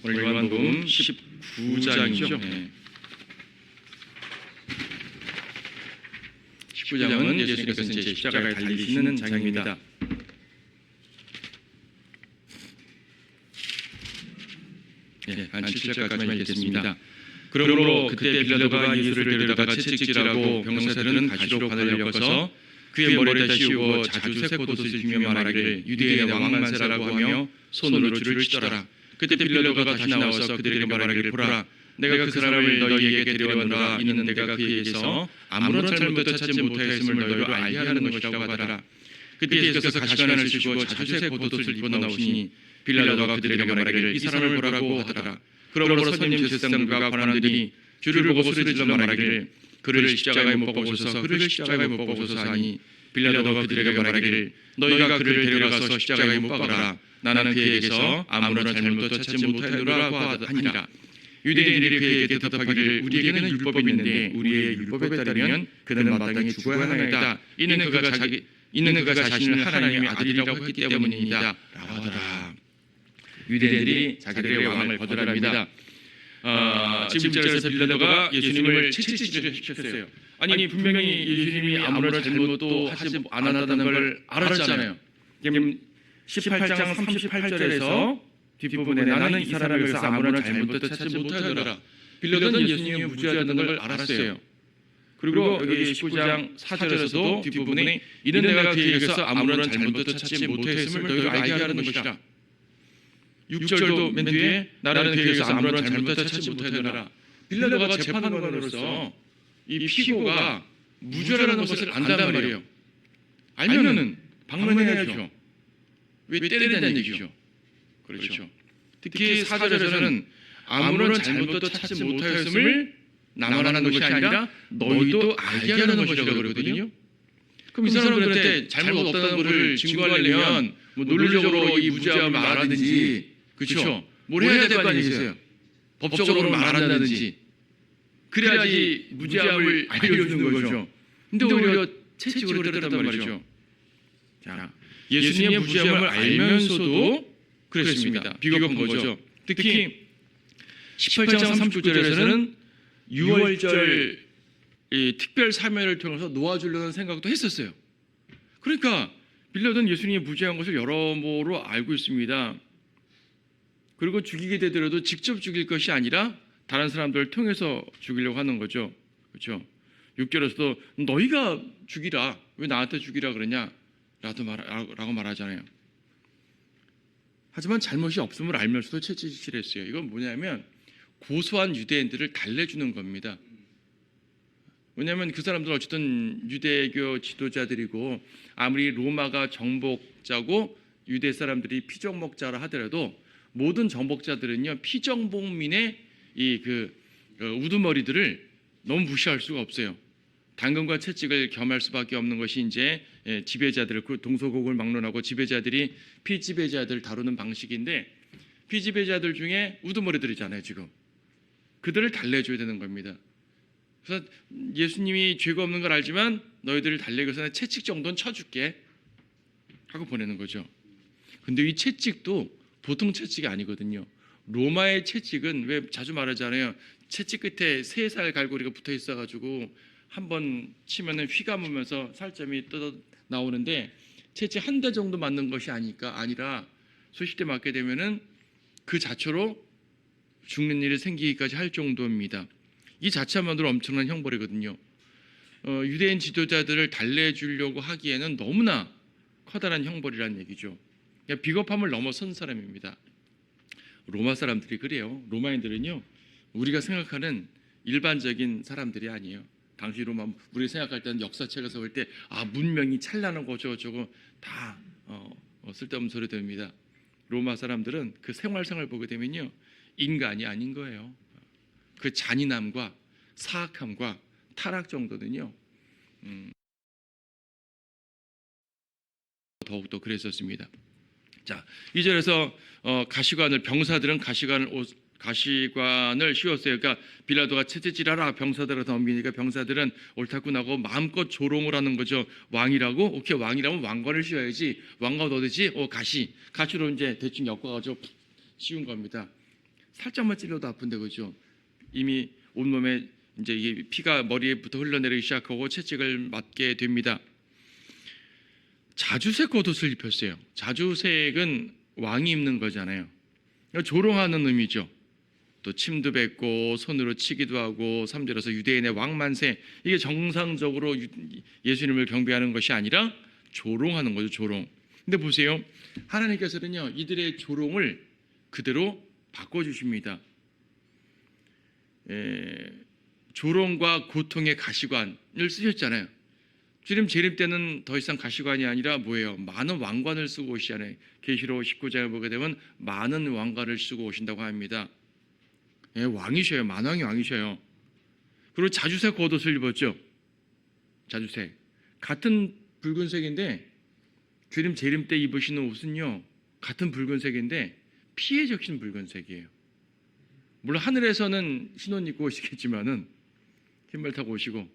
오늘 요한복음 19장이죠. 19장은 예수님께서 이제 십자가에 달리시는 장입니다. 한 7절까지만 읽겠습니다. 그러므로 그때 빌라도가 예수를 데려다가 채찍질하고 병사들은 가시로 관을 엮어서 그의 머리에다 씌우고 자주 새 겉옷을 주며 말하기를 유대인의 왕 만세라고 하며 손으로 줄을 치더라. 그때 빌라도가 다시 나와서 그들에게 말하기를 보라, 내가 그 사람을 너희에게 데려오노라. 이는 내가 그에게서 아무런 잘못도 찾지 못하였음을 너희로 알게 하는 것이라고 하더라. 그때 예수께서 가시관을 쓰시고 자주 새 겉옷을 입고 나오시니 빌라도가 그들에게 말하기를 이 사람을 보라고 하더라. 그러므로 선임 제사장들과 관원들이 주를 보고 소리 질러 말하기를 그를 십자가에 못 박으소서, 그를 십자가에 못 박으소서 하니 빌라도가 그들에게 말하기를 너희가 그를 데려가서 십자가에 못 박으라. 나는 그에게서 아무런 잘못도 찾지 못하였노라고 하니라. 유대인들이 그에게 대답하기를 우리에게는 율법이 있는데 우리의 율법에 따르면 그는 마땅히 죽어야 하나이다. 이는 그가 자신을 하나님의 아들이라고 했기 때문입니다 라고 하더라. 유대인들이 자기들의 왕을 거절합니다. 7절에서 빌라도가 예수님을 채찍질을 시켰어요. 아니 분명히 예수님이 아무런 잘못도 하지 않았다는 걸 알았잖아요. 18장 38절에서 뒷부분에 나는 이 사람에 의해서 아무런 잘못도 찾지 못하더라. 빌라도는 예수님이 무죄하다는 걸 알았어요. 그리고 여기 19장 4절에서도 뒷부분에 이는 내가 그에 의해서 아무런 잘못도 찾지 못했음을 너희가 알게 하는 것이라. 6절도 맨 뒤에 나는 그에 의해서 아무런 잘못도 찾지 못하더라. 빌라도가 재판관으로서 이 피고가 무죄라는 것을 안단 말이에요. 알면은 방문해야죠. 왜 때리냐는 얘기죠. 그렇죠. 특히 4절에서는 아무런 잘못도 찾지 못하였음을 나만 하는 것이 아니라 너희도 알게 하는 것이라고 그러거든요. 그럼 이 사람들한테 잘못 없다는 것을 증거하려면 뭐 논리적으로 이 무죄함을 말하든지, 그렇죠? 뭘 해야 될 거 아니겠어요? 법적으로 말한다든지 그래야지 무죄함을 알려주는 거죠. 근데 오히려 채찍으로 때렸단 말이죠. 자, 예수님의 무죄함을 알면서도 그랬습니다. 비겁한 거죠. 특히 18장 39절에서는 유월절 특별 사면을 통해서 놓아주려는 생각도 했었어요. 그러니까 빌라도는 예수님이 무죄한 것을 여러모로 알고 있습니다. 그리고 죽이게 되더라도 직접 죽일 것이 아니라 다른 사람들을 통해서 죽이려고 하는 거죠. 그렇죠? 6절에서도 너희가 죽이라, 왜 나한테 죽이라 그러냐 라고 말하잖아요. 하지만 잘못이 없음을 알면서도 채찍질했어요. 이건 뭐냐면 고소한 유대인들을 달래주는 겁니다. 왜냐하면 그 사람들은 어쨌든 유대교 지도자들이고 아무리 로마가 정복자고 유대 사람들이 피정복자라 하더라도 모든 정복자들은요 피정복민의 이 우두머리들을 너무 무시할 수가 없어요. 당근과 채찍을 겸할 수밖에 없는 것이 이제 지배자들을, 그 동서고금을 막론하고 지배자들이 피지배자들을 다루는 방식인데, 피지배자들 중에 우두머리들이잖아요. 지금 그들을 달래줘야 되는 겁니다. 그래서 예수님이 죄가 없는 걸 알지만 너희들을 달래기 위해서 채찍 정도는 쳐줄게 하고 보내는 거죠. 근데 이 채찍도 보통 채찍이 아니거든요. 로마의 채찍은 왜 자주 말하잖아요. 채찍 끝에 쇠살 갈고리가 붙어 있어가지고 한번 치면은 휘 감으면서 살점이 뜯어 나오는데, 채찍 한 대 정도 맞는 것이 아니라 수십 대 맞게 되면은 그 자초로 죽는 일이 생기기까지 할 정도입니다. 이 자체만으로 엄청난 형벌이거든요. 유대인 지도자들을 달래주려고 하기에는 너무나 커다란 형벌이라는 얘기죠. 그러니까 비겁함을 넘어선 사람입니다. 로마 사람들이 그래요. 로마인들은요, 우리가 생각하는 일반적인 사람들이 아니에요. 당시 로마, 우리가 생각할 때는 역사책에서 볼 때 문명이 찬란한 거죠. 저거 다 쓸데없는 소리 됩니다. 로마 사람들은 그 생활상을 보게 되면요, 인간이 아닌 거예요. 그 잔인함과 사악함과 타락 정도는요 더욱더 그랬었습니다. 자, 2절에서 병사들은 가시관을 씌웠어요. 그러니까 빌라도가 채찍질하라 병사들을 덤비니까 병사들은 옳다고 나고 마음껏 조롱을 하는 거죠. 왕이라고? 오케이, 왕이라면 왕관을 씌워야지. 왕관 어디지? 가시로 이제 대충 엮어가지고 씌운 겁니다. 살짝만 찔러도 아픈데 그죠? 이미 온몸에 이제 이게 피가 머리에부터 흘러내리기 시작하고 채찍을 맞게 됩니다. 자주색 겉옷을 입혔어요. 자주색은 왕이 입는 거잖아요. 조롱하는 의미죠. 또 침도 뱉고 손으로 치기도 하고 3절에서 유대인의 왕만세, 이게 정상적으로 예수님을 경배하는 것이 아니라 조롱하는 거죠. 조롱. 근데 보세요, 하나님께서는요 이들의 조롱을 그대로 바꿔주십니다. 조롱과 고통의 가시관을 쓰셨잖아요. 주님 재림 때는 더 이상 가시관이 아니라 뭐예요? 많은 왕관을 쓰고 오시잖아요. 계시록 19장을 보게 되면 많은 왕관을 쓰고 오신다고 합니다. 왕이셔요. 만왕이 왕이셔요. 그리고 자주색 겉옷을 입었죠. 자주색. 같은 붉은색인데 주님 재림 때 입으시는 옷은요 같은 붉은색인데 피에 적신 붉은색이에요. 물론 하늘에서는 흰 옷 입고 오시겠지만은 흰말 타고 오시고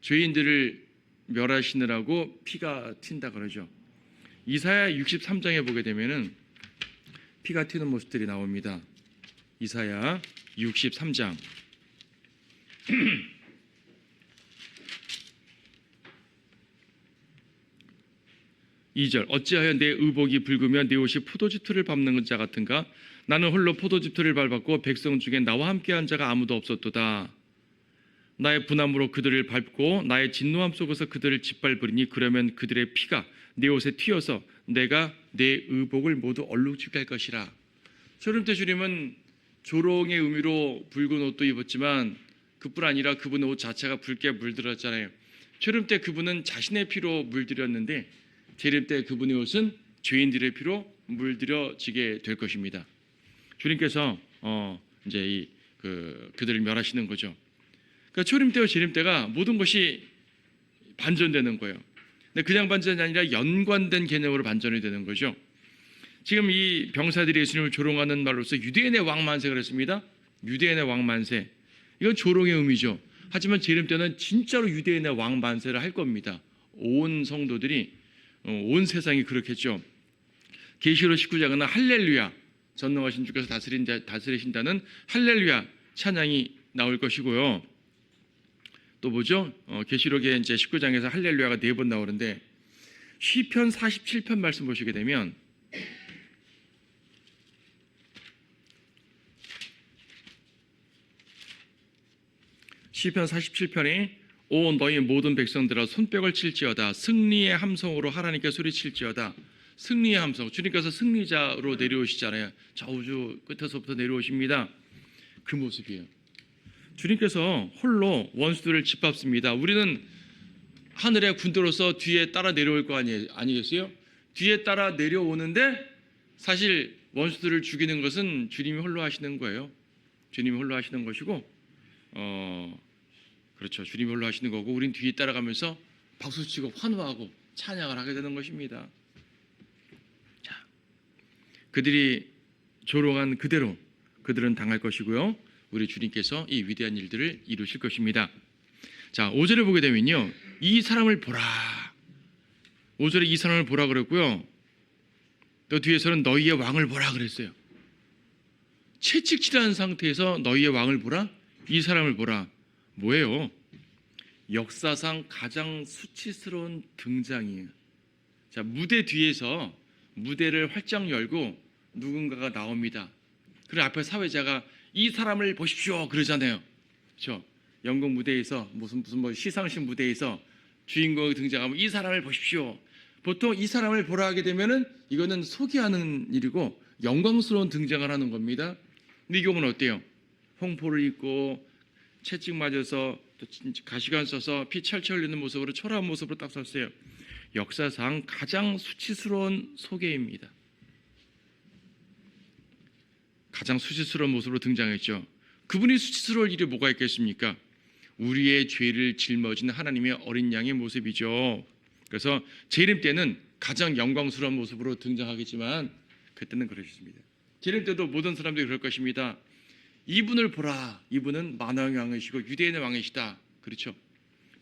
죄인들을 멸하시느라고 피가 튄다 그러죠. 이사야 63장에 보게 되면은 피가 튀는 모습들이 나옵니다. 이사야 63장 2절 어찌하여 내 의복이 붉으며 내 옷이 포도즙 틀을 밟는 자 같은가? 나는 홀로 포도즙 틀을 밟았고 백성 중에 나와 함께한 자가 아무도 없었도다. 나의 분함으로 그들을 밟고 나의 진노함 속에서 그들을 짓밟으리니 그러면 그들의 피가 내 옷에 튀어서 내가 내 의복을 모두 얼룩지게 할 것이라. 초림 때 주님은 조롱의 의미로 붉은 옷도 입었지만 그뿐 아니라 그분의 옷 자체가 붉게 물들었잖아요. 초림 때 그분은 자신의 피로 물들였는데 재림 때 그분의 옷은 죄인들의 피로 물들여지게 될 것입니다. 주님께서 이제 그들을 멸하시는 거죠. 그러니까 초림 때와 재림 때가 모든 것이 반전되는 거예요. 근데 그냥 반전이 아니라 연관된 개념으로 반전이 되는 거죠. 지금 이 병사들이 예수님을 조롱하는 말로서 유대인의 왕만세가 그랬습니다. 유대인의 왕만세. 이건 조롱의 의미죠. 하지만 재림 때는 진짜로 유대인의 왕만세를 할 겁니다. 온 성도들이 온 세상이 그렇겠죠. 계시록 19장은 할렐루야, 전능하신 주께서 다스리신다는 할렐루야 찬양이 나올 것이고요. 또 뭐죠? 계시록에 이제 19장에서 할렐루야가 4번 나오는데 시편 47편 말씀 보시게 되면 시편 47편에 오 너희 모든 백성들아 손뼉을 칠지어다. 승리의 함성으로 하나님께 소리칠지어다. 승리의 함성. 주님께서 승리자로 내려오시잖아요. 저 우주 끝에서부터 내려오십니다. 그 모습이에요. 주님께서 홀로 원수들을 짓밟습니다. 우리는 하늘의 군대로서 뒤에 따라 내려올 거 아니겠어요? 뒤에 따라 내려오는데 사실 원수들을 죽이는 것은 주님이 홀로 하시는 거예요. 주님이 홀로 하시는 것이고 그렇죠. 주님이 홀로 하시는 거고 우린 뒤에 따라가면서 박수치고 환호하고 찬양을 하게 되는 것입니다. 자, 그들이 조롱한 그대로 그들은 당할 것이고요. 우리 주님께서 이 위대한 일들을 이루실 것입니다. 자, 5절을 보게 되면요. 이 사람을 보라. 5절에 이 사람을 보라 그랬고요. 또 뒤에서는 너희의 왕을 보라 그랬어요. 채찍질한 상태에서 너희의 왕을 보라? 이 사람을 보라. 뭐예요? 역사상 가장 수치스러운 등장이에요. 자, 무대 뒤에서 무대를 활짝 열고 누군가가 나옵니다. 그리고 앞에 사회자가 이 사람을 보십시오 그러잖아요. 그렇죠? 연극 무대에서 무슨 시상식 무대에서 주인공이 등장하면 이 사람을 보십시오. 보통 이 사람을 보라 하게 되면은 이거는 소개하는 일이고 영광스러운 등장을 하는 겁니다. 근데 이 경우는 어때요? 홍포를 입고 채찍 맞아서 또 가시관 써서 피 철철 흘리는 모습으로 초라한 모습으로 딱 섰어요. 역사상 가장 수치스러운 소개입니다. 가장 수치스러운 모습으로 등장했죠. 그분이 수치스러울 일이 뭐가 있겠습니까? 우리의 죄를 짊어진 하나님의 어린 양의 모습이죠. 그래서 재림 때는 가장 영광스러운 모습으로 등장하겠지만 그때는 그러셨습니다. 재림 때도 모든 사람들이 그럴 것입니다. 이분을 보라. 이분은 만왕의 왕이시고 유대인의 왕이시다. 그렇죠?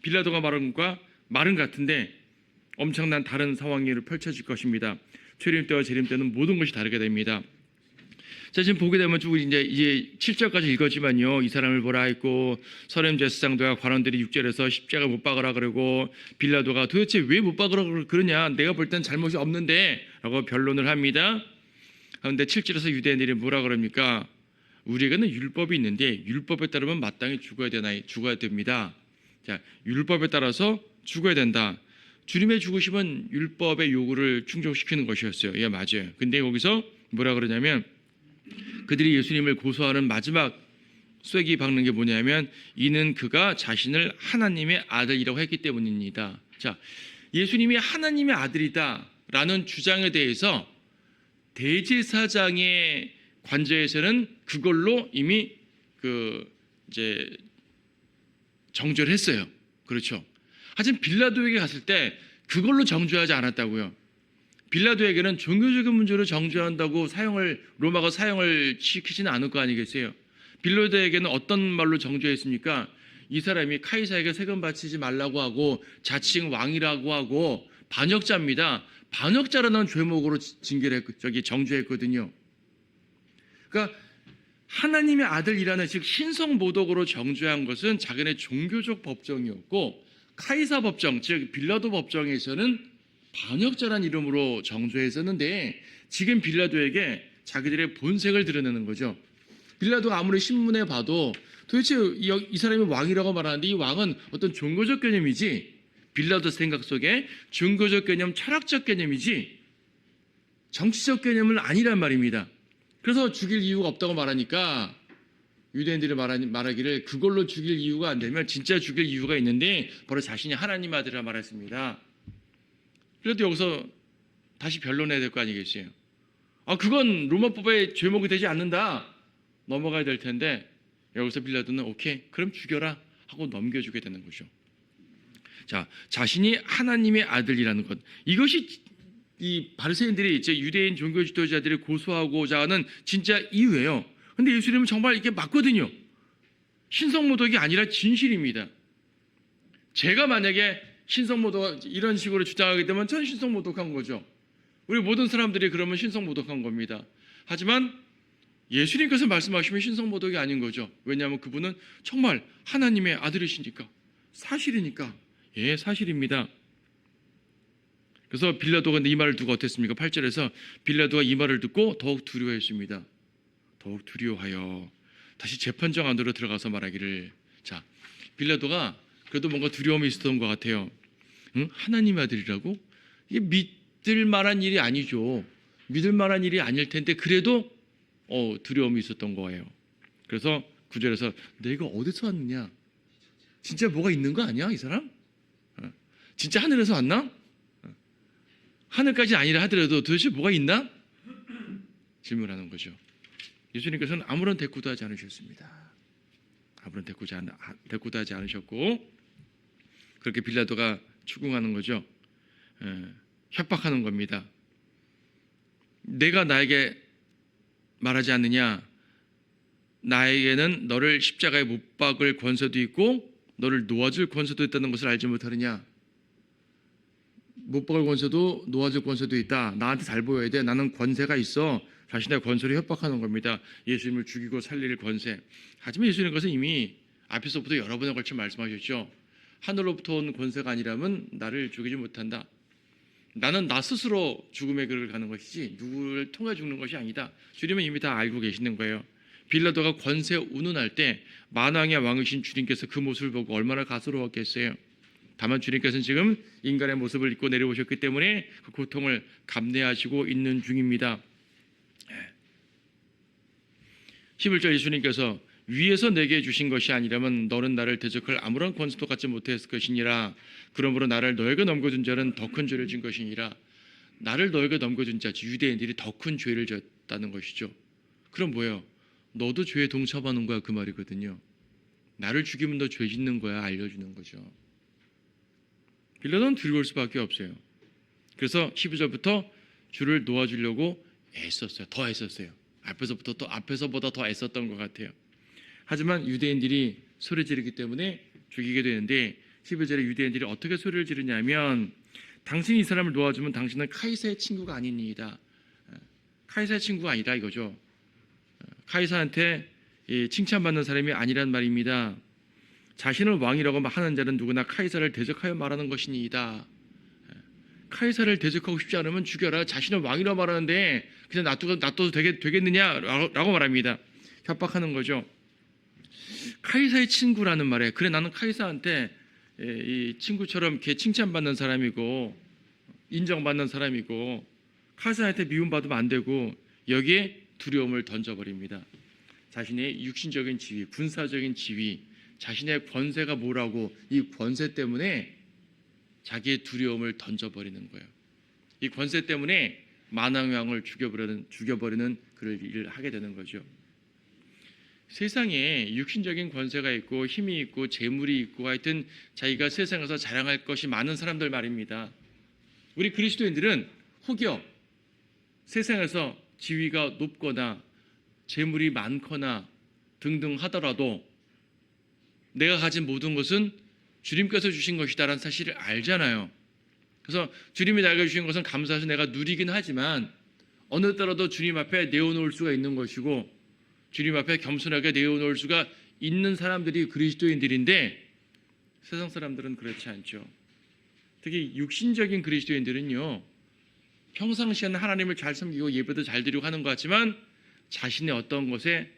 빌라도가 말한 것과 말은 같은데 엄청난 다른 상황이 펼쳐질 것입니다. 재림 때와 재림 때는 모든 것이 다르게 됩니다. 자, 지금 보게 되면 쭉 이제 7절까지 읽었지만요. 이 사람을 보라 했고 서렘 제사장들과 관원들이 6절에서 십자가 못 박으라 그러고 빌라도가 도대체 왜 못 박으라 그러냐? 내가 볼 땐 잘못이 없는데 라고 변론을 합니다. 그런데 7절에서 유대인들이 뭐라 그럽니까? 우리에게는 율법이 있는데 율법에 따르면 마땅히 죽어야 됩니다. 자, 율법에 따라서 죽어야 된다. 주님의 죽으심은 율법의 요구를 충족시키는 것이었어요. 예, 맞아요. 근데 여기서 뭐라 그러냐면 그들이 예수님을 고소하는 마지막 쐐기 박는 게 뭐냐면 이는 그가 자신을 하나님의 아들이라고 했기 때문입니다. 자, 예수님이 하나님의 아들이다라는 주장에 대해서 대제사장의 관저에서는 그걸로 이미 이제 정죄를 했어요. 그렇죠. 하지만 빌라도에게 갔을 때 그걸로 정죄하지 않았다고요. 빌라도에게는 종교적인 문제로 정죄한다고 로마가 사형을 시키지는 않을 거 아니겠어요. 빌라도에게는 어떤 말로 정죄했습니까? 이 사람이 카이사에게 세금 바치지 말라고 하고 자칭 왕이라고 하고 반역자입니다. 반역자라는 죄목으로 정죄했거든요. 그러니까 하나님의 아들이라는 즉 신성 모독으로 정죄한 것은 자기네 종교적 법정이었고 카이사 법정 즉 빌라도 법정에서는 반역자란 이름으로 정죄했었는데 지금 빌라도에게 자기들의 본색을 드러내는 거죠. 빌라도가 아무리 신문에 봐도 도대체 이 사람이 왕이라고 말하는데 이 왕은 어떤 종교적 개념이지 빌라도 생각 속에 종교적 개념, 철학적 개념이지 정치적 개념은 아니란 말입니다. 그래서 죽일 이유가 없다고 말하니까 유대인들이 말하기를 그걸로 죽일 이유가 안 되면 진짜 죽일 이유가 있는데 바로 자신이 하나님 아들이라 말했습니다. 그래도 여기서 다시 변론해야 될 거 아니겠어요? 그건 로마법의 죄목이 되지 않는다. 넘어가야 될 텐데 여기서 빌라도는 오케이, 그럼 죽여라 하고 넘겨주게 되는 거죠. 자, 자신이 하나님의 아들이라는 것. 이것이 이 바리새인들이 이제 유대인 종교 지도자들이 고소하고자 하는 진짜 이유예요. 근데 예수님은 정말 이게 맞거든요. 신성모독이 아니라 진실입니다. 제가 만약에 신성모독 이런 식으로 주장하게 되면 전 신성모독한 거죠. 우리 모든 사람들이 그러면 신성모독한 겁니다. 하지만 예수님께서 말씀하시면 신성모독이 아닌 거죠. 왜냐하면 그분은 정말 하나님의 아들이시니까, 사실이니까. 예, 사실입니다. 그래서 빌라도가 이 말을 듣고 어땠습니까? 8절에서 빌라도가 이 말을 듣고 더욱 두려워했습니다. 더욱 두려워하여 다시 재판정 안으로 들어가서 말하기를, 자, 빌라도가 그래도 뭔가 두려움이 있었던 것 같아요. 응? 하나님의 아들이라고? 이게 믿을 만한 일이 아니죠. 믿을 만한 일이 아닐 텐데 그래도 두려움이 있었던 거예요. 그래서 9절에서 내가 어디서 왔느냐? 진짜 뭐가 있는 거 아니야 이 사람? 진짜 하늘에서 왔나? 하늘까지 아니라 하더라도 도대체 뭐가 있나? 질문하는 거죠. 예수님께서는 아무런 대꾸도 하지 않으셨습니다. 아무런 대꾸도 하지 않으셨고 그렇게 빌라도가 추궁하는 거죠. 협박하는 겁니다. 내가 나에게 말하지 않느냐? 나에게는 너를 십자가에 못 박을 권세도 있고 너를 놓아줄 권세도 있다는 것을 알지 못하느냐? 못 박을 권세도 놓아줄 권세도 있다. 나한테 잘 보여야 돼. 나는 권세가 있어. 자신의 권세로 협박하는 겁니다. 예수님을 죽이고 살릴 권세. 하지만 예수님께서 이미 앞에서부터 여러 번에 걸쳐 말씀하셨죠. 하늘로부터 온 권세가 아니라면 나를 죽이지 못한다. 나는 나 스스로 죽음의 길을 가는 것이지 누구를 통해 죽는 것이 아니다. 주님은 이미 다 알고 계시는 거예요. 빌라도가 권세 운운할 때 만왕의 왕이신 주님께서 그 모습을 보고 얼마나 가스로웠겠어요. 다만 주님께서는 지금 인간의 모습을 입고 내려오셨기 때문에 그 고통을 감내하시고 있는 중입니다. 11절 예수님께서 위에서 내게 주신 것이 아니라면 너는 나를 대적할 아무런 권세도 갖지 못했을 것이니라. 그러므로 나를 너에게 넘겨준 자는 더 큰 죄를 진 것이니라. 나를 너에게 넘겨준 자, 유대인들이 더 큰 죄를 졌다는 것이죠. 그럼 뭐예요? 너도 죄에 동참하는 거야 그 말이거든요. 나를 죽이면 너 죄 짓는 거야 알려주는 거죠. 빌라도는 두려울 수밖에 없어요. 그래서 12절부터 주를 놓아주려고 애썼어요. 더 애썼어요. 앞에서보다 더 애썼던 것 같아요. 하지만 유대인들이 소리 지르기 때문에 죽이게 되는데 11절에 유대인들이 어떻게 소리를 지르냐면 당신이 이 사람을 놓아주면 당신은 카이사의 친구가 아니니이다. 카이사의 친구가 아니다 이거죠. 카이사한테 칭찬받는 사람이 아니란 말입니다. 자신을 왕이라고 하는 자는 누구나 카이사를 대적하여 말하는 것이니이다. 카이사를 대적하고 싶지 않으면 죽여라. 자신을 왕이라고 말하는데 그냥 놔둬도 되겠느냐라고 말합니다. 협박하는 거죠. 카이사의 친구라는 말에 그래 나는 카이사한테 이 친구처럼 걔 칭찬받는 사람이고 인정받는 사람이고 카이사한테 미움받으면 안 되고 여기에 두려움을 던져버립니다. 자신의 육신적인 지위, 군사적인 지위, 자신의 권세가 뭐라고 이 권세 때문에 자기의 두려움을 던져버리는 거예요. 이 권세 때문에 만왕왕을 죽여버리는 그런 일을 하게 되는 거죠. 세상에 육신적인 권세가 있고 힘이 있고 재물이 있고 하여튼 자기가 세상에서 자랑할 것이 많은 사람들 말입니다. 우리 그리스도인들은 혹여 세상에서 지위가 높거나 재물이 많거나 등등 하더라도 내가 가진 모든 것은 주님께서 주신 것이다라는 사실을 알잖아요. 그래서 주님이 나에게 주신 것은 감사해서 내가 누리긴 하지만 어느 때라도 주님 앞에 내어놓을 수가 있는 것이고 주님 앞에 겸손하게 내어놓을 수가 있는 사람들이 그리스도인들인데 세상 사람들은 그렇지 않죠. 특히 육신적인 그리스도인들은요. 평상시에는 하나님을 잘 섬기고 예배도 잘 드리고 하는 것 같지만 자신의 어떤 것에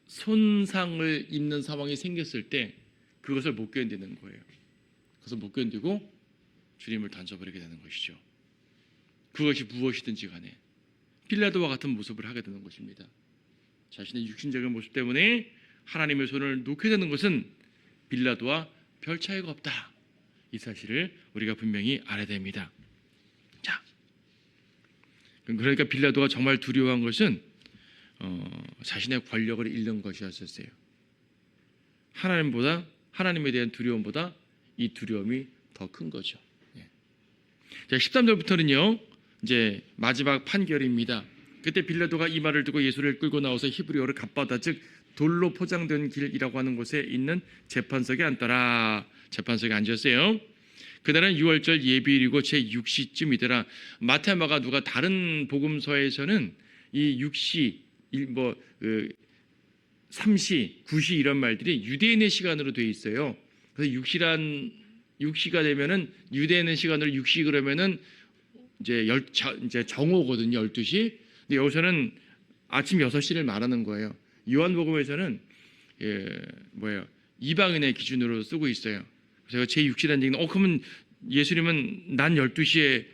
손상을 입는 상황이 생겼을 때 그것을 못 견디는 거예요. 그래서 못 견디고 주님을 던져버리게 되는 것이죠. 그것이 무엇이든지 간에 빌라도와 같은 모습을 하게 되는 것입니다. 자신의 육신적인 모습 때문에 하나님의 손을 놓게 되는 것은 빌라도와 별 차이가 없다. 이 사실을 우리가 분명히 알아야 됩니다. 자, 그러니까 빌라도가 정말 두려워한 것은 자신의 권력을 잃는 것이었어요. 하나님에 대한 두려움보다 이 두려움이 더 큰 거죠. 자, 13절부터는요. 이제 마지막 판결입니다. 그때 빌라도가 이 말을 듣고 예수를 끌고 나와서 히브리어로 갓바다 즉 돌로 포장된 길이라고 하는 곳에 있는 재판석에 앉더라. 재판석에 앉았어요. 그날은 6월절 예비일이고 제6시쯤이더라. 마태, 마가, 누가 다른 복음서에서는 이 6시, 3시, 9시 이런 말들이 유대인의 시간으로 되어 있어요. 그래서 6시가 되면은 유대인의 시간으로 6시 그러면은 이제 정오거든요. 12시. 근데 여기서는 아침 6시를 말하는 거예요. 요한복음에서는 이방인의 기준으로 쓰고 있어요. 그래서 제6시라는 얘기는 그러면 예수님은 난 12시에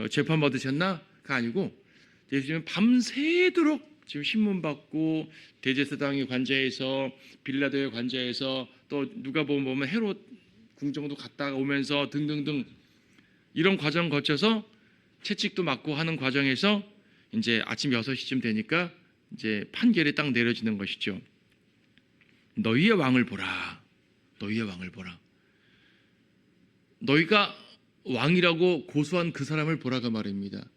재판 받으셨나?가 아니고 예수님은 밤새도록 지금 신문 받고 대제사장이 관저에서 빌라도의 관저에서 또 누가 보면 헤롯 궁정도 갔다가 오면서 등등등 이런 과정 거쳐서 채찍도 맞고 하는 과정에서 이제 아침 6시쯤 되니까 이제 판결이 딱 내려지는 것이죠. 너희의 왕을 보라. 너희의 왕을 보라. 너희가 왕이라고 고소한 그 사람을 보라 그 말입니다.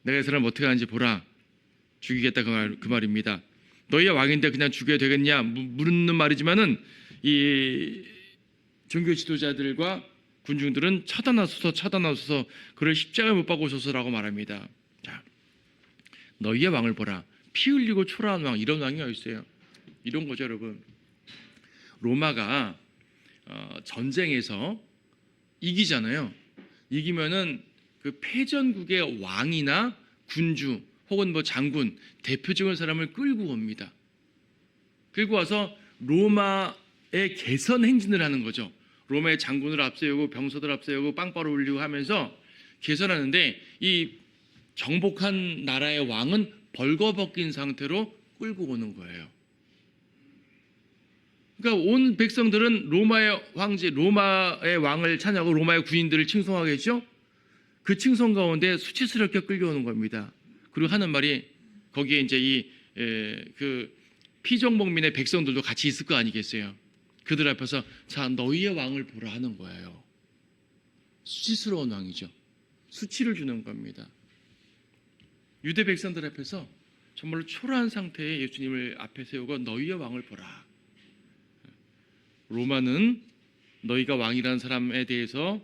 내가 이 사람 어떻게 하는지 보라. 죽이겠다 그 말입니다. 너희의 왕인데 그냥 죽여야 되겠냐 물는 말이지만은 이 종교 지도자들과 군중들은 처단하소서 그를 십자가에 못 박으소서라고 말합니다. 자, 너희의 왕을 보라. 피 흘리고 초라한 왕 이런 왕이 어디 있어요? 이런 거죠, 여러분. 로마가 전쟁에서 이기잖아요. 이기면은 그 패전국의 왕이나 군주 혹은 장군 대표적인 사람을 끌고 옵니다. 끌고 와서 로마의 개선 행진을 하는 거죠. 로마의 장군을 앞세우고 병사들 앞세우고 빵바로 올리고 하면서 개선하는데 이 정복한 나라의 왕은 벌거벗긴 상태로 끌고 오는 거예요. 그러니까 온 백성들은 로마의 황제, 로마의 왕을 찬양하고 로마의 군인들을 칭송하겠죠. 그 칭송 가운데 수치스럽게 끌려오는 겁니다. 그리고 하는 말이 거기에 이제 그 피정복민의 백성들도 같이 있을 거 아니겠어요. 그들 앞에서 자 너희의 왕을 보라 하는 거예요. 수치스러운 왕이죠. 수치를 주는 겁니다. 유대 백성들 앞에서 정말로 초라한 상태의 예수님을 앞에 세우고 너희의 왕을 보라. 로마는 너희가 왕이라는 사람에 대해서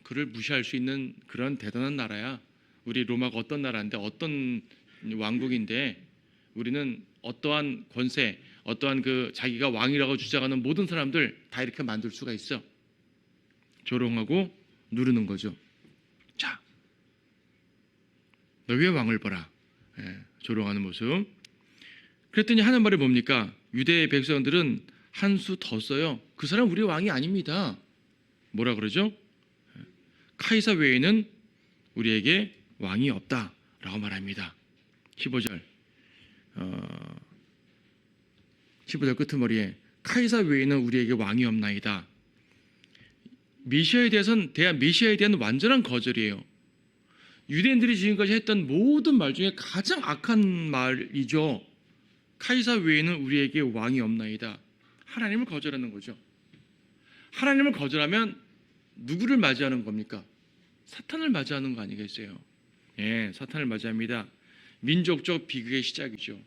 그를 무시할 수 있는 그런 대단한 나라야. 우리 로마가 어떤 나라인데 어떤 왕국인데 우리는 어떠한 권세, 어떠한 그 자기가 왕이라고 주장하는 모든 사람들 다 이렇게 만들 수가 있어. 조롱하고 누르는 거죠. 자, 너희의 왕을 보라. 조롱하는 모습. 그랬더니 하는 말이 뭡니까? 유대 백성들은 한 수 더 써요. 그 사람 우리 왕이 아닙니다. 뭐라 그러죠? 카이사 외에는 우리에게 왕이 없다라고 말합니다. 15절 15절 끄트머리에 카이사 외에는 우리에게 왕이 없나이다. 메시아에 대한 완전한 거절이에요. 유대인들이 지금까지 했던 모든 말 중에 가장 악한 말이죠. 카이사 외에는 우리에게 왕이 없나이다. 하나님을 거절하는 거죠. 하나님을 거절하면 누구를 맞이하는 겁니까? 사탄을 맞이하는 거 아니겠어요? 예, 사탄을 맞이합니다. 민족적 비극의 시작이죠.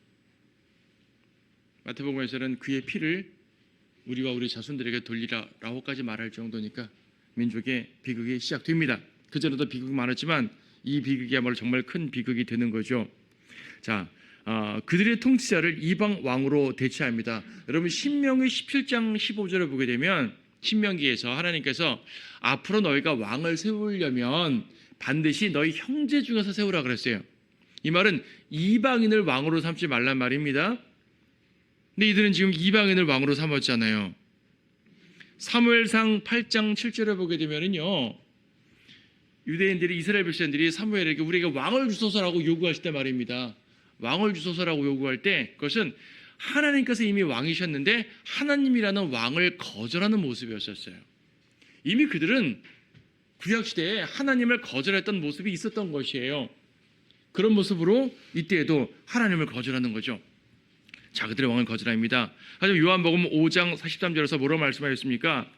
마태복음에서는 그의 피를 우리와 우리 자손들에게 돌리라라고까지 말할 정도니까 민족의 비극이 시작됩니다. 그전에도 비극이 많았지만 이 비극이야말로 정말 큰 비극이 되는 거죠. 자, 그들의 통치자를 이방 왕으로 대체합니다. 여러분 신명기 17장 15절을 보게 되면 신명기에서 하나님께서 앞으로 너희가 왕을 세우려면 반드시 너희 형제 중에서 세우라 그랬어요. 이 말은 이방인을 왕으로 삼지 말란 말입니다. 근데 이들은 지금 이방인을 왕으로 삼았잖아요. 사무엘상 8장 7절에 보게 되면은요, 유대인들이 이스라엘 백성들이 사무엘에게 우리에게 왕을 주소서라고 요구하실 때 말입니다. 왕을 주소서라고 요구할 때 그것은 하나님께서 이미 왕이셨는데 하나님이라는 왕을 거절하는 모습이었어요. 이미 그들은 구약시대에 하나님을 거절했던 모습이 있었던 것이에요. 그런 모습으로 이때에도 하나님을 거절하는 거죠. 자, 그들의 왕을 거절합니다. 하지만 요한복음 5장 43절에서 뭐라고 말씀하셨습니까?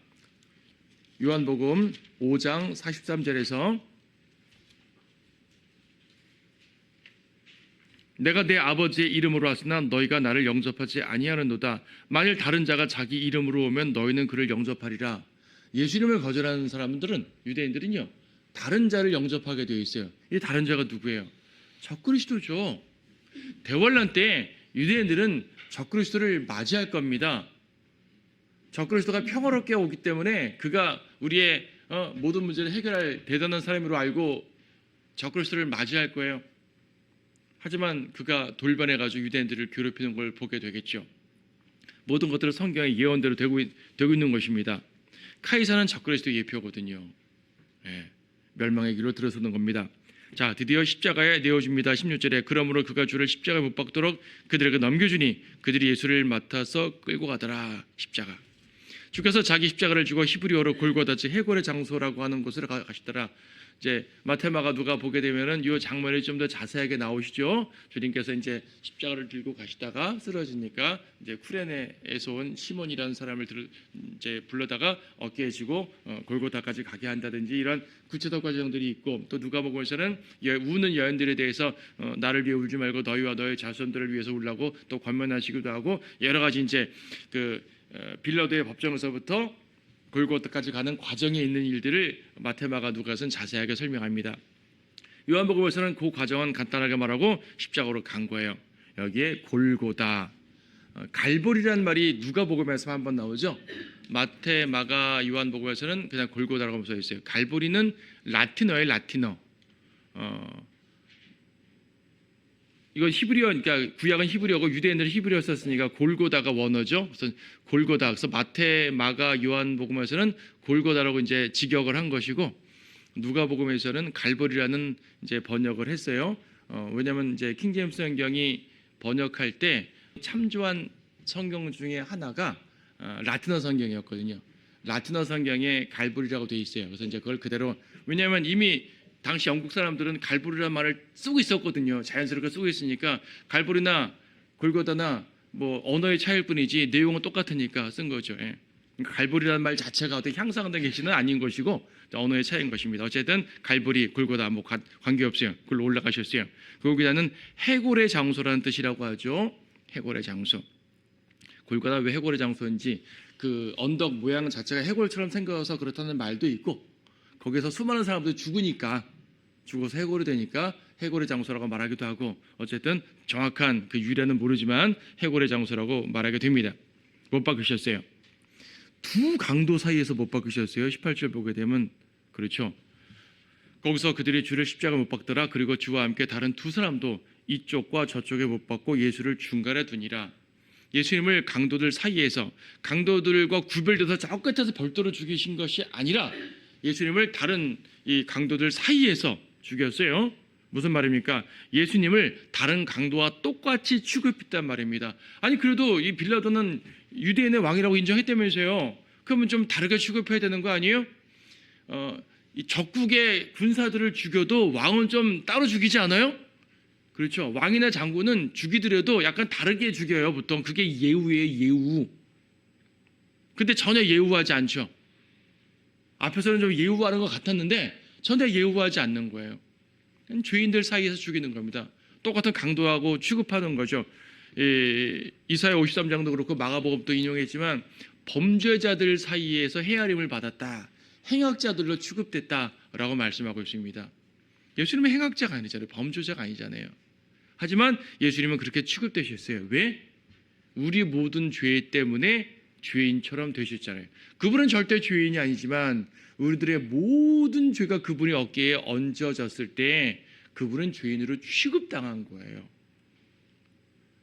요한복음 5장 43절에서 내가 내 아버지의 이름으로 왔으나 너희가 나를 영접하지 아니하는도다. 만일 다른 자가 자기 이름으로 오면 너희는 그를 영접하리라. 예수님을 거절하는 사람들은, 유대인들은요, 다른 자를 영접하게 되어 있어요. 이 다른 자가 누구예요? 적그리스도죠. 대환란 때 유대인들은 적그리스도를 맞이할 겁니다. 적그리스도가 평화롭게 오기 때문에 그가 우리의 모든 문제를 해결할 대단한 사람으로 알고 적그리스도를 맞이할 거예요. 하지만 그가 돌변해가지고 유대인들을 괴롭히는 걸 보게 되겠죠. 모든 것들은 성경의 예언대로 되고 있는 것입니다. 카이사는 적그리스도 예표거든요. 멸망의 길로 들어서는 겁니다. 자, 드디어 십자가에 내어줍니다. 16절에 그러므로 그가 주를 십자가에 못 박도록 그들에게 넘겨주니 그들이 예수를 맡아서 끌고 가더라. 십자가. 주께서 자기 십자가를 주고 히브리어로 골고다 즉 해골의 장소라고 하는 곳으로 가시더라. 이제 마테마가 누가 보게 되면은 이 장면이 좀 더 자세하게 나오시죠. 주님께서 이제 십자가를 들고 가시다가 쓰러지니까 이제 쿠레네에서 온 시몬이라는 사람을 이제 불러다가 어깨에 지고 골고다까지 가게 한다든지 이런 구체적 과정들이 있고, 또 누가복음에서는 우는 여인들에 대해서 나를 위해 울지 말고 너희와 너희 자손들을 위해서 울라고 또 권면하시기도 하고, 여러 가지 이제 그 빌라도의 법정에서부터 골고다까지 가는 과정에 있는 일들을 마테마가 누가는 자세하게 설명합니다. 요한복음에서는 그 과정은 간단하게 말하고 십자가로 간 거예요. 여기에 골고다, 갈보리라는 말이 누가복음에서 한번 나오죠. 마태, 마가, 요한복음에서는 그냥 골고다라고 써 있어요. 갈보리는 라틴어예요. 라틴어. 이건 히브리어, 그러니까 구약은 히브리어고 유대인들은 히브리어 썼으니까 골고다가 원어죠. 그래서 골고다. 그래서 마태, 마가, 요한복음에서는 골고다라고 이제 직역을 한 것이고, 누가복음에서는 갈보리라는 이제 번역을 했어요. 왜냐하면 이제 킹제임스 성경이 번역할 때 참조한 성경 중에 하나가 라틴어 성경이었거든요. 라틴어 성경에 갈보리라고 돼 있어요. 그래서 이제 그걸 그대로, 왜냐하면 이미 당시 영국 사람들은 갈보리라는 말을 쓰고 있었거든요. 자연스럽게 쓰고 있으니까 갈보리나 골고다나 뭐 언어의 차이일 뿐이지 내용은 똑같으니까 쓴 거죠. 예. 그러니까 갈보리라는 말 자체가 어떻게 향상된 것이는 아닌 것이고 언어의 차이인 것입니다. 어쨌든 갈보리, 골고다 뭐 관계없어요. 그걸로 올라가셨어요. 거기다는 해골의 장소라는 뜻이라고 하죠. 해골의 장소. 골고다 왜 해골의 장소인지, 그 언덕 모양 자체가 해골처럼 생겨서 그렇다는 말도 있고, 거기서 수많은 사람들이 죽어서 해골이 되니까 해골의 장소라고 말하기도 하고, 어쨌든 정확한 그 유래는 모르지만 해골의 장소라고 말하게 됩니다. 못 박으셨어요. 두 강도 사이에서 못 박으셨어요. 18절 보게 되면. 그렇죠. 거기서 그들이 주를 십자가 못 박더라. 그리고 주와 함께 다른 두 사람도 이쪽과 저쪽에 못 박고 예수를 중간에 두니라. 예수님을 강도들 사이에서, 강도들과 구별돼서 저 끝에서 별도로 죽이신 것이 아니라 예수님을 다른 이 강도들 사이에서 죽였어요. 무슨 말입니까? 예수님을 다른 강도와 똑같이 취급했단 말입니다. 아니 그래도 이 빌라도는 유대인의 왕이라고 인정했다면서요. 그러면 좀 다르게 취급해야 되는 거 아니에요? 이 적국의 군사들을 죽여도 왕은 좀 따로 죽이지 않아요? 그렇죠. 왕이나 장군은 죽이더라도 약간 다르게 죽여요. 보통 그게 예우예요. 예우. 근데 전혀 예우하지 않죠. 앞에서는 좀 예우하는 것 같았는데 전혀 예우하지 않는 거예요. 죄인들 사이에서 죽이는 겁니다. 똑같은 강도하고 취급하는 거죠. 이사야 53장도 그렇고 마가복음도 인용했지만 범죄자들 사이에서 헤아림을 받았다. 행악자들로 취급됐다라고 말씀하고 있습니다. 예수님은 행악자가 아니잖아요. 범죄자가 아니잖아요. 하지만 예수님은 그렇게 취급되셨어요. 왜? 우리 모든 죄 때문에 죄인처럼 되셨잖아요. 그분은 절대 죄인이 아니지만 우리들의 모든 죄가 그분의 어깨에 얹어졌을 때 그분은 죄인으로 취급당한 거예요.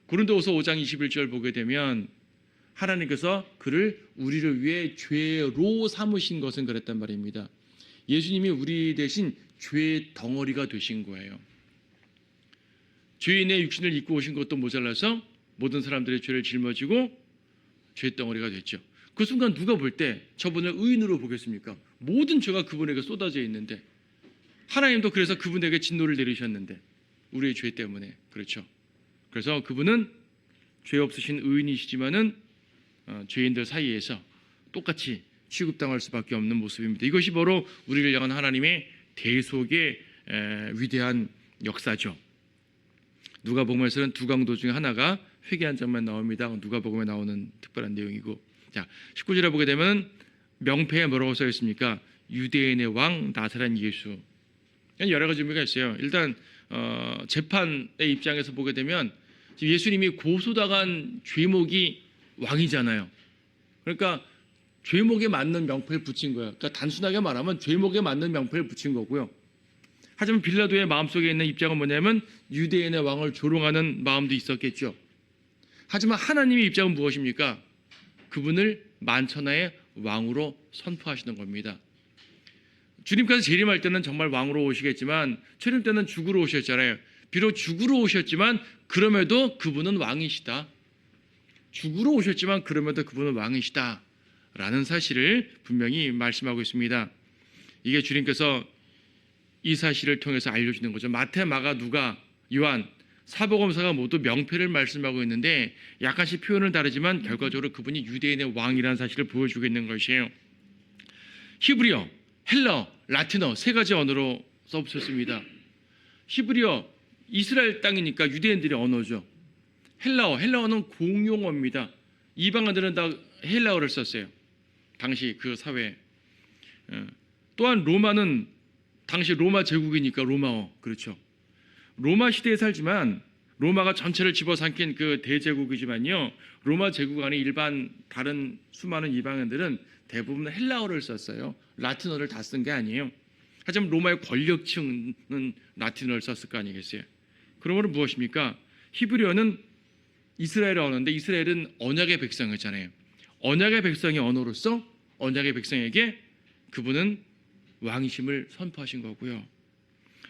고린도후서 5장 21절 보게 되면 하나님께서 그를 우리를 위해 죄로 삼으신 것은 그랬단 말입니다. 예수님이 우리 대신 죄의 덩어리가 되신 거예요. 죄인의 육신을 입고 오신 것도 모자라서 모든 사람들의 죄를 짊어지고 죄덩어리가 됐죠. 그 순간 누가 볼 때 저분을 의인으로 보겠습니까? 모든 죄가 그분에게 쏟아져 있는데, 하나님도 그래서 그분에게 진노를 내리셨는데 우리의 죄 때문에. 그렇죠. 그래서 그분은 죄 없으신 의인이시지만은 죄인들 사이에서 똑같이 취급당할 수밖에 없는 모습입니다. 이것이 바로 우리를 향한 하나님의 대속의 위대한 역사죠. 누가복음에서는 두 강도 중에 하나가 회개한 장면 나옵니다. 누가복음에 나오는 특별한 내용이고, 자 19절에 보게 되면 명패에 뭐라고 써 있습니까? 유대인의 왕 나사렛 예수. 여러 가지 의미가 있어요. 일단 재판의 입장에서 보게 되면 예수님이 고소당한 죄목이 왕이잖아요. 그러니까 죄목에 맞는 명패를 붙인 거예요. 그러니까 단순하게 말하면 죄목에 맞는 명패를 붙인 거고요. 하지만 빌라도의 마음속에 있는 입장은 뭐냐면 유대인의 왕을 조롱하는 마음도 있었겠죠. 하지만 하나님의 입장은 무엇입니까? 그분을 만천하의 왕으로 선포하시는 겁니다. 주님께서 재림할 때는 정말 왕으로 오시겠지만 재림 때는 죽으러 오셨잖아요. 비록 죽으러 오셨지만 그럼에도 그분은 왕이시다. 죽으러 오셨지만 그럼에도 그분은 왕이시다 라는 사실을 분명히 말씀하고 있습니다. 이게 주님께서 이 사실을 통해서 알려주는 거죠. 마태, 마가, 누가, 요한, 사복음서가 모두 명패를 말씀하고 있는데 약간씩 표현은 다르지만 결과적으로 그분이 유대인의 왕이라는 사실을 보여주고 있는 것이에요. 히브리어, 헬러, 라틴어 세 가지 언어로 써붙였습니다. 히브리어, 이스라엘 땅이니까 유대인들의 언어죠. 헬라어는 공용어입니다. 이방인들은 다 헬라어를 썼어요. 당시 그 사회에. 또한 로마는 당시 로마 제국이니까 로마어. 그렇죠. 로마 시대에 살지만 로마가 전체를 집어삼킨 그 대제국이지만요, 로마 제국 안에 일반 다른 수많은 이방인들은 대부분 헬라어를 썼어요. 라틴어를 다 쓴 게 아니에요. 하지만 로마의 권력층은 라틴어를 썼을 거 아니겠어요. 그러므로 무엇입니까? 히브리어는 이스라엘 언어인데 이스라엘은 언약의 백성이잖아요. 언약의 백성의 언어로서 언약의 백성에게 그분은 왕이심을 선포하신 거고요.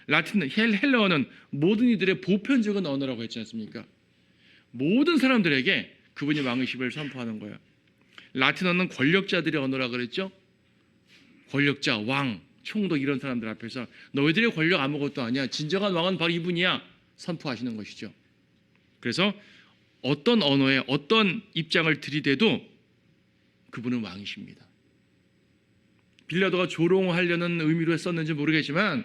헬라어는 모든 이들의 보편적인 언어라고 했지 않습니까? 모든 사람들에게 그분이 왕이심을 선포하는 거예요. 라틴어는 권력자들의 언어라고 그랬죠. 권력자, 왕, 총독 이런 사람들 앞에서 너희들의 권력 아무것도 아니야. 진정한 왕은 바로 이분이야. 선포하시는 것이죠. 그래서 어떤 언어에 어떤 입장을 들이대도 그분은 왕이십니다. 빌라도가 조롱하려는 의미로 했었는지 모르겠지만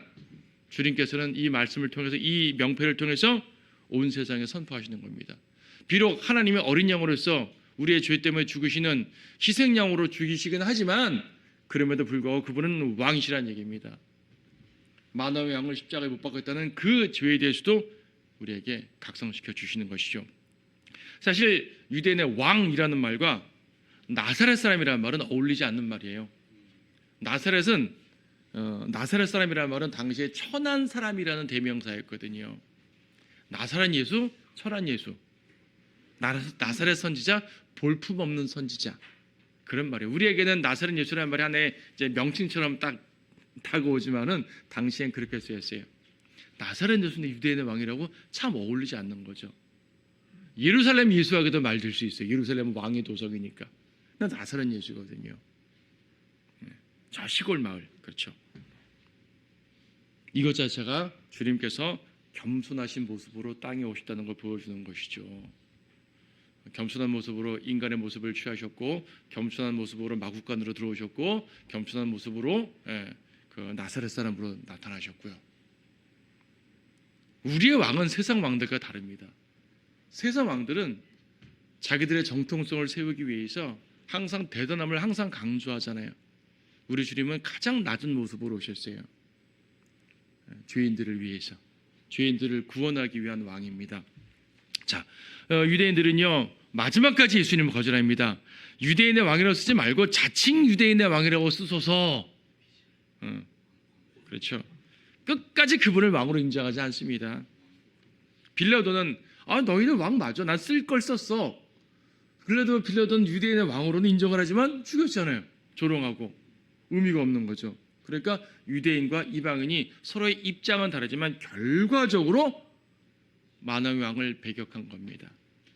주님께서는 이 말씀을 통해서 이 명패를 통해서 온 세상에 선포하시는 겁니다. 비록 하나님의 어린 양으로서 우리의 죄 때문에 죽으시는 희생양으로 죽이시긴 하지만 그럼에도 불구하고 그분은 왕이시라는 얘기입니다. 만왕의 왕을 십자가에 못 박았다는 그 죄에 대해서도 우리에게 각성시켜 주시는 것이죠. 사실 유대인의 왕이라는 말과 나사렛 사람이라는 말은 어울리지 않는 말이에요. 나사렛 사람이라는 말은 당시에 천한 사람이라는 대명사였거든요. 나사렛 예수, 천한 예수. 나사렛 선지자, 볼품없는 선지자. 그런 말이에요. 우리에게는 나사렛 예수라는 말이 하나의 이제 명칭처럼 딱 다가오지만은 당시엔 그렇게 쓰였어요. 나사렛 예수는 유대인의 왕이라고 참 어울리지 않는 거죠. 예루살렘 예수하게도 말될 수 있어요. 예루살렘은 왕의 도성이니까. 나사렛 예수거든요. 저 시골 마을, 그렇죠. 이것 자체가 주님께서 겸손하신 모습으로 땅에 오셨다는 걸 보여주는 것이죠. 겸손한 모습으로 인간의 모습을 취하셨고, 겸손한 모습으로 마국간으로 들어오셨고, 겸손한 모습으로 그 나사렛 사람으로 나타나셨고요. 우리의 왕은 세상 왕들과 다릅니다. 세상 왕들은 자기들의 정통성을 세우기 위해서 항상 대단함을 항상 강조하잖아요. 우리 주님은 가장 낮은 모습으로 오셨어요. 죄인들을 위해서, 죄인들을 구원하기 위한 왕입니다. 자, 유대인들은요 마지막까지 예수님을 거절합니다. 유대인의 왕이라고 쓰지 말고 자칭 유대인의 왕이라고 쓰소서. 그렇죠. 끝까지 그분을 왕으로 인정하지 않습니다. 빌라도는 너희는 왕 맞아, 난 쓸 걸 썼어. 그래도 빌라도는 유대인의 왕으로는 인정을 하지만 죽였잖아요. 조롱하고. 의미가 없는 거죠. 그러니까 유대인과 이방인이 서로의 입장은 다르지만 결과적으로 만왕의 왕을 배격한 겁니다.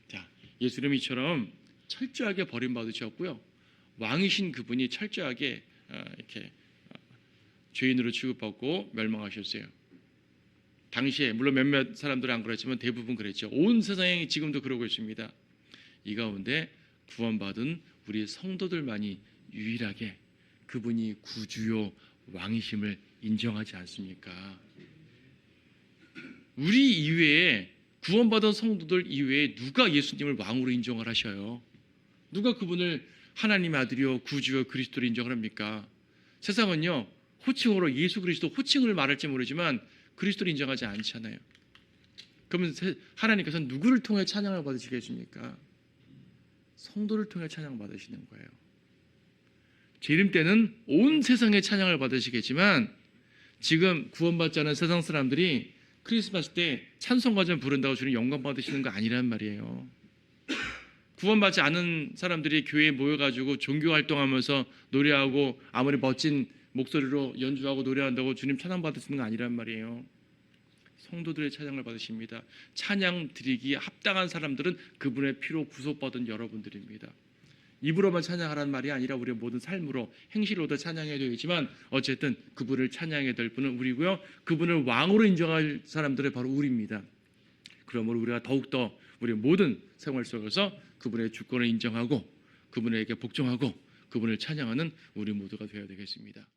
자, 예수님이 이처럼 철저하게 버림받으셨고요. 왕이신 그분이 철저하게 이렇게 죄인으로 취급받고 멸망하셨어요. 당시에 물론 몇몇 사람들은 안 그랬지만 대부분 그랬죠. 온 세상이 지금도 그러고 있습니다. 이 가운데 구원받은 우리 성도들만이 유일하게 그분이 구주요 왕이심을 인정하지 않습니까? 우리 이외에 구원받은 성도들 이외에 누가 예수님을 왕으로 인정을 하셔요? 누가 그분을 하나님의 아들이요 구주요 그리스도로 인정을 합니까? 세상은요 호칭으로 예수 그리스도 호칭을 말할지 모르지만 그리스도를 인정하지 않잖아요. 그러면 하나님께서는 누구를 통해 찬양을 받으시겠습니까? 성도를 통해 찬양 받으시는 거예요. 재림 때는 온 세상의 찬양을 받으시겠지만 지금 구원받지 않은 세상 사람들이 크리스마스 때 찬송가전 부른다고 주님 영광 받으시는 거 아니란 말이에요. 구원받지 않은 사람들이 교회에 모여가지고 종교 활동하면서 노래하고 아무리 멋진 목소리로 연주하고 노래한다고 주님 찬양 받으시는 거 아니란 말이에요. 성도들의 찬양을 받으십니다. 찬양 드리기에 합당한 사람들은 그분의 피로 구속받은 여러분들입니다. 입으로만 찬양하라는 말이 아니라 우리의 모든 삶으로 행실로도 찬양해야 되겠지만 어쨌든 그분을 찬양해야 될 분은 우리고요. 그분을 왕으로 인정할 사람들은 바로 우리입니다. 그러므로 우리가 더욱더 우리의 모든 생활 속에서 그분의 주권을 인정하고 그분에게 복종하고 그분을 찬양하는 우리 모두가 되어야 되겠습니다.